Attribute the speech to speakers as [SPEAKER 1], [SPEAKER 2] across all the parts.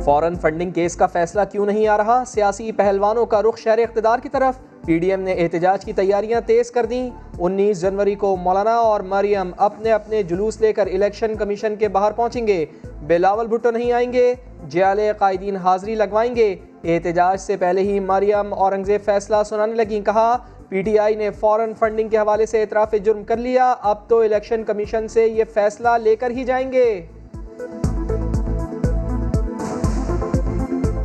[SPEAKER 1] Foreign funding case का फैसला क्यों नहीं आ रहा? सियासी पहलवानों का रुख शहर इख्तिदार की तरफ। पीडीएम ने एहतजाज की तैयारियां तेज कर दी। 19 जनवरी को मौलाना और मरियम अपने अपने जुलूस लेकर इलेक्शन कमीशन के बाहर पहुंचेंगे। बिलावल भुट्टो नहीं आएंगे, जियाले कायदीन हाजिरी लगवाएंगे। एहतजाज से पहले ही मरियम औरंगजेब फैसला सुनाने लगी। कहा, पीटीआई ने फॉरेन फंडिंग के हवाले से एतराफ़ जुर्म कर लिया, अब तो इलेक्शन कमीशन से ये फैसला लेकर ही जाएंगे।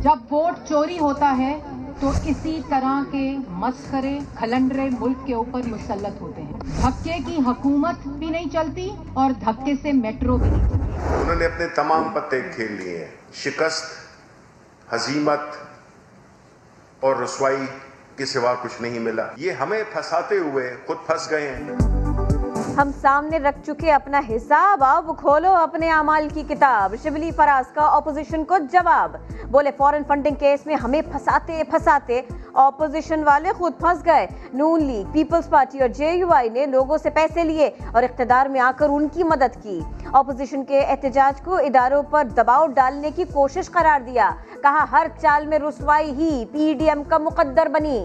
[SPEAKER 2] जब वोट चोरी होता है तो इसी तरह के मस्खरे खलंडरे मुल्क के ऊपर मुसल्लत होते हैं। धक्के की हुकूमत भी नहीं चलती और धक्के से मेट्रो भी नहीं चलती।
[SPEAKER 3] उन्होंने अपने तमाम पत्ते खेल लिए हैं। शिकस्त, हजीमत और रसवाई के सिवा कुछ नहीं मिला। ये हमें फंसाते हुए खुद फंस गए हैं।
[SPEAKER 4] हम सामने रख चुके अपना हिसाब, अब खोलो अपने अमाल की किताब। शिबली फराज का ऑपोजिशन को जवाब। बोले, फॉरेन फंडिंग केस में हमें फंसाते फंसाते ऑपोजिशन वाले खुद फंस गए। नून लीग, पीपल्स पार्टी और जेयूआई ने लोगों से पैसे लिए और इख्तिदार में आकर उनकी मदद की। ऑपोजिशन के एहतजाज को इदारों पर दबाव डालने की कोशिश करार दिया। कहा, हर चाल में रुसवाई ही पीडीएम का मुकद्दर बनी।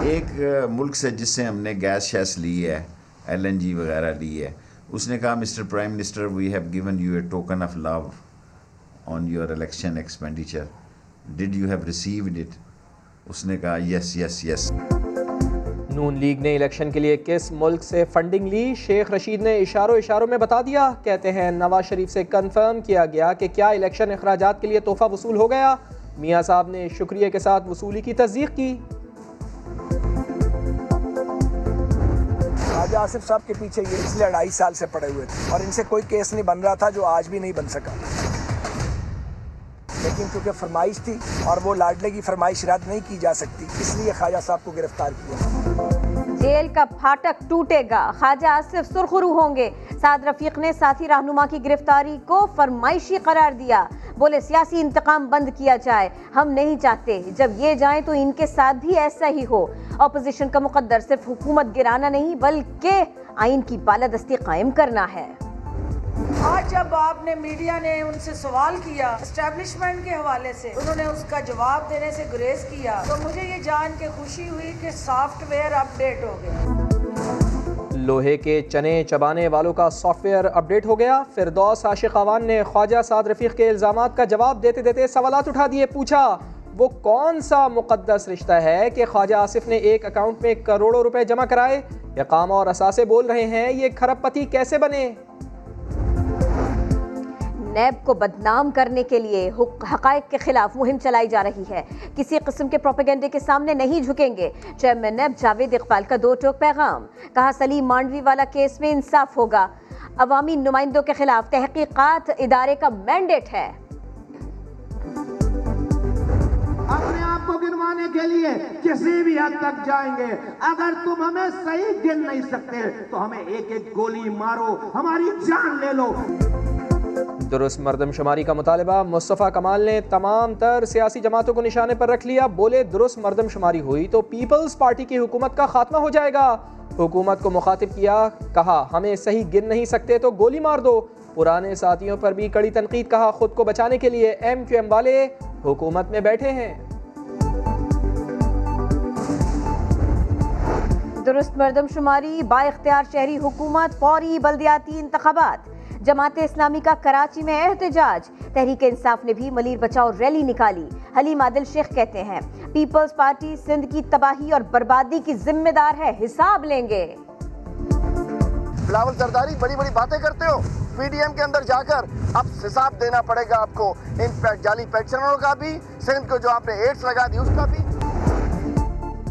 [SPEAKER 5] एक मुल्क से जिससे हमने गैस शैस ली है, LNG वगैरह ली है, उसने कहा, mister prime minister, we have given you a token of love on your election expenditure, did you have received it? उसने कहा, yes yes yes.
[SPEAKER 1] Noon League ने इलेक्शन के लिए किस मुल्क से फंडिंग ली? शेख रशीद ने इशारों इशारों में बता दिया। कहते हैं, नवाज शरीफ से कंफर्म किया गया कि क्या इलेक्शन अखराजात के लिए तोहफा वसूल हो गया? मियाँ साहब ने शुक्रिया के साथ वसूली की तस्दीक की।
[SPEAKER 6] ख्वाजा आसिफ साहब के पीछे ये इसलिए 2.5 साल से पड़े हुए थे और इनसे कोई केस नहीं बन रहा था, जो आज भी नहीं बन सका। लेकिन क्योंकि फरमाइश थी और वो लाडले की फरमाइश रद्द नहीं की जा सकती, इसलिए ख्वाजा साहब को गिरफ्तार किया।
[SPEAKER 4] जेल का फाटक टूटेगा, ख्वाजा आसिफ सुरखरू होंगे। साद रफीक ने साथी रहनुमा की गिरफ्तारी को फरमाइशी करार दिया। बोले, सियासी इंतकाम बंद किया जाए, हम नहीं चाहते जब ये जाएं तो इनके साथ भी ऐसा ही हो। ऑपोजिशन का मुकद्दर सिर्फ हुकूमत गिराना नहीं बल्कि आइन की बालादस्ती कायम करना है।
[SPEAKER 7] आज जब आपने मीडिया ने उनसे सवाल किया एस्टेब्लिशमेंट के हवाले से, उन्होंने उसका जवाब देने से गुरेज किया, तो मुझे ये जान के खुशी हुई कि सॉफ्टवेयर अपडेट हो गया।
[SPEAKER 1] लोहे के चने चबाने वालों का सॉफ्टवेयर अपडेट हो गया। फिरदौस आशिक अवान ने ख्वाजा साद रफीक के इल्जामात का जवाब देते देते सवालात उठा दिए। पूछा, वो कौन सा मुकद्दस रिश्ता है कि ख्वाजा आसिफ ने एक अकाउंट में करोड़ों रुपए जमा कराए? यकाम और असासे बोल रहे हैं, ये खरबपति कैसे बने?
[SPEAKER 4] नैब को बदनाम करने के लिए हक़ाइक़ के खिलाफ मुहिम चलाई जा रही है। किसी किस्म के प्रोपेगेंडे के सामने नहीं झुकेंगे। चेयरमैन नैब जावेद इकबाल का दो टोक पैगाम। कहा, सलीम मांडवी वाला केस में इंसाफ होगा। अवामी नुमाइंदों के खिलाफ तहकीकात इदारे का मैंडेट है।
[SPEAKER 8] अपने आप को गिनवाने के लिए किसी भी हद तक जाएंगे। अगर तुम हमें सही गिन नहीं सकते तो हमें एक एक गोली मारो, हमारी जान ले लो।
[SPEAKER 1] दुरुस्त मरदमशुमारी का मुतालबा। मुस्तफ़ा कमाल ने तमाम तर सियासी जमातों को निशाने पर रख लिया। बोले, दुरुस्त मरदमशुमारी हुई तो पीपल्स पार्टी की हुकूमत का खात्मा हो जाएगा। हुकूमत को मुखातिब किया, कहा, हमें सही गिन नहीं सकते तो गोली मार दो। पुराने साथियों पर भी कड़ी तनकीद। कहा, खुद को बचाने के लिए MQM वाले हुकूमत में बैठे हैं।
[SPEAKER 4] दुरुस्त मरदमशुमारी, बाइख्तियार शहरी हुकूमत, फौरी बल्दियाती इंतखाबात। जमाते इस्लामी का कराची में एहतजाज। तहरीक इंसाफ ने भी मलीर बचाओ रैली निकाली। हलीम आदिल शेख कहते हैं, पीपल्स पार्टी सिंध की तबाही और बर्बादी की जिम्मेदार है, हिसाब लेंगे।
[SPEAKER 9] बिलावल जरदारी बड़ी बड़ी बातें करते हो, पीडीएम के अंदर जाकर अब हिसाब देना पड़ेगा आपको इन जाली पेंशनरों का भी, सिंध को जो आपने एड्स लगा दी उसका भी।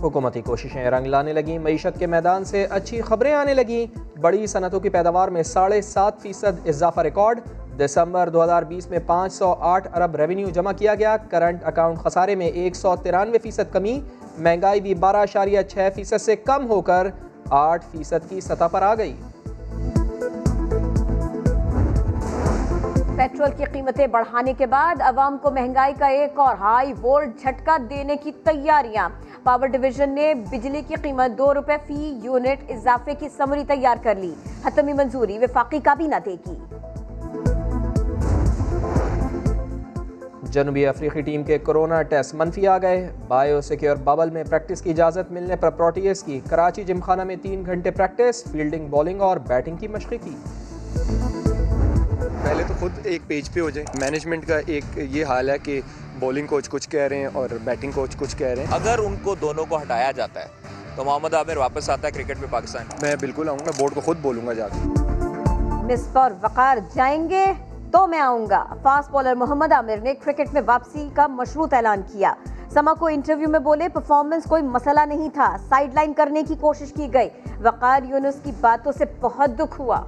[SPEAKER 1] हुकूमती कोशिशें रंग लाने लगी। मईशत के मैदान से अच्छी खबरें आने लगी। बड़ी सनतों की पैदावार में 7.5% इजाफा रिकॉर्ड। दिसंबर 2020 में 508 अरब रेवेन्यू जमा किया गया। करंट अकाउंट खसारे में 193% कमी। महंगाई भी 12.6% से कम होकर 8% की सतह पर आ गई।
[SPEAKER 4] पेट्रोल की कीमतें बढ़ाने के बाद अवाम को महंगाई का एक और हाई वोल्ट झटका देने की तैयारियां। पावर डिवीजन ने बिजली की कीमत 2 रुपए फी यूनिट इजाफे की समरी तैयार कर ली। हतमी मंजूरी वफाकी काबीना देगी।
[SPEAKER 1] जनूबी अफ्रीकी टीम के कोरोना टेस्ट मनफी आ गए। बायो सिक्योर बबल में प्रैक्टिस की इजाज़त मिलने पर प्रोटीज की कराची जिमखाना में 3 घंटे प्रैक्टिस, फील्डिंग, बॉलिंग और बैटिंग की मशक़ की।
[SPEAKER 10] पहले तो खुद एक पेज पे हो जाए। मैनेजमेंट का एक ये हाल है कि बॉलिंग कोच कुछ कह रहे हैं और बैटिंग कोच कुछ कह रहे हैं।
[SPEAKER 11] अगर उनको दोनों को हटाया जाता है तो मोहम्मद आमिर वापस आता है क्रिकेट में पाकिस्तान।
[SPEAKER 10] मैं बिल्कुल आऊँगा, बोर्ड को खुद बोलूँगा जाकर।
[SPEAKER 4] मिसबा और वक़ार जाएंगे तो मैं आऊँगा। फास्ट बॉलर मोहम्मद आमिर ने क्रिकेट में वापसी का मशरूत ऐलान किया। समा को इंटरव्यू में बोले, परफॉर्मेंस कोई मसला नहीं था, साइडलाइन करने की कोशिश की गई। वक़ार यूनुस की बातों से बहुत दुख हुआ।